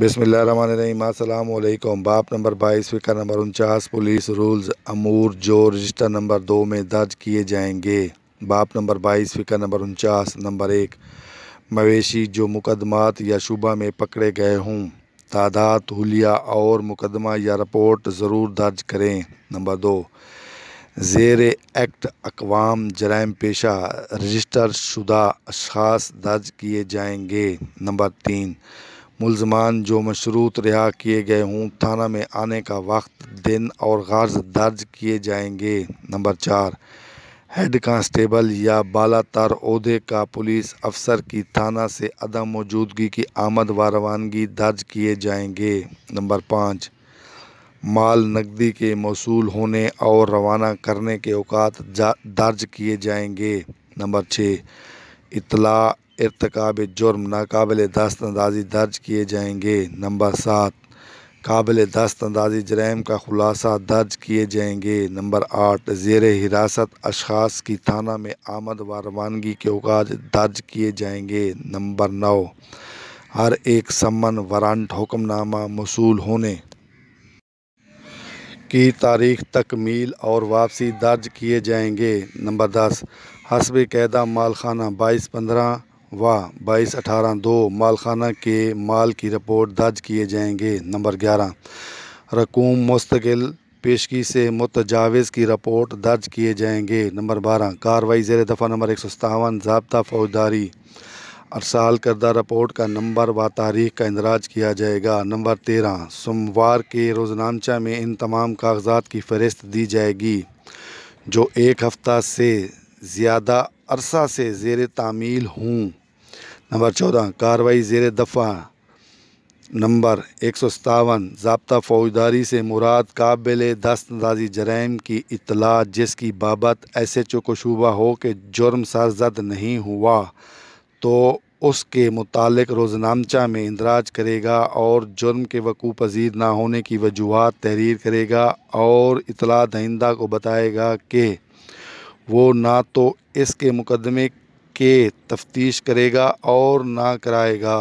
بسم اللہ الرحمن الرحیم۔ السلام علیکم۔ باب نمبر 22 فقرہ نمبر 49 پولیس رولز امور جو رجسٹر نمبر 2 میں درج کیے جائیں گے۔ باب نمبر 22 فقرہ نمبر 49 نمبر 1 مویشی جو مقدمات یا شبہ میں پکڑے گئے ہوں، تعداد، حلیہ اور مقدمہ یا رپورٹ ضرور درج کریں۔ نمبر 2 زیر ایکٹ اقوام جرائم پیشہ رجسٹر شدہ اشخاص درج کیے جائیں گے۔ نمبر 3 ملزمان جو مشروط رہا کیے گئے ہوں، تھانہ میں آنے کا وقت، دن اور غرض درج کیے جائیں گے۔ نمبر 4 ہیڈ کانسٹیبل یا بالا تر عہدے کا پولیس افسر کی تھانہ سے عدم موجودگی کی آمد و روانگی درج کیے جائیں گے۔ نمبر 5 مال نقدی کے موصول ہونے اور روانہ کرنے کے اوقات درج کیے جائیں گے۔ نمبر 6 اطلاع ارتکاب جرم ناقابل دست اندازی درج کیے جائیں گے۔ نمبر 7 قابل دست اندازی جرائم کا خلاصہ درج کیے جائیں گے۔ نمبر 8 زیر حراست اشخاص کی تھانہ میں آمد و روانگی کے اوقات درج کیے جائیں گے۔ نمبر 9 ہر ایک سمن، وارنٹ، حکم نامہ موصول ہونے کی تاریخ تکمیل اور واپسی درج کیے جائیں گے۔ نمبر 10 حسب قاعدہ مال خانہ 2215 و 2218 مال خانہ کے مال کی رپورٹ درج کیے جائیں گے۔ نمبر 11 رقوم مستقل پیشگی سے متجاوز کی رپورٹ درج کیے جائیں گے۔ نمبر 12 کارروائی زیر دفعہ نمبر 157 ضابطہ فوجداری ارسال کردہ رپورٹ کا نمبر و تاریخ کا اندراج کیا جائے گا۔ نمبر 13 سوموار کے روزنامچہ میں ان تمام کاغذات کی فہرست دی جائے گی جو ایک ہفتہ سے زیادہ عرصہ سے زیر تعمیل ہوں۔ نمبر 14 کارروائی زیر دفعہ نمبر 157 ضابطہ فوجداری سے مراد قابل دست اندازی جرائم کی اطلاع جس کی بابت ایس ایچ او کو شبہ ہو کہ جرم سرزد نہیں ہوا تو اس کے متعلق روزنامچہ میں اندراج کرے گا اور جرم کے وقوع پذیر نہ ہونے کی وجوہات تحریر کرے گا اور اطلاع دہندہ کو بتائے گا کہ وہ نہ تو اس کے مقدمے کے تفتیش کرے گا اور نہ کرائے گا۔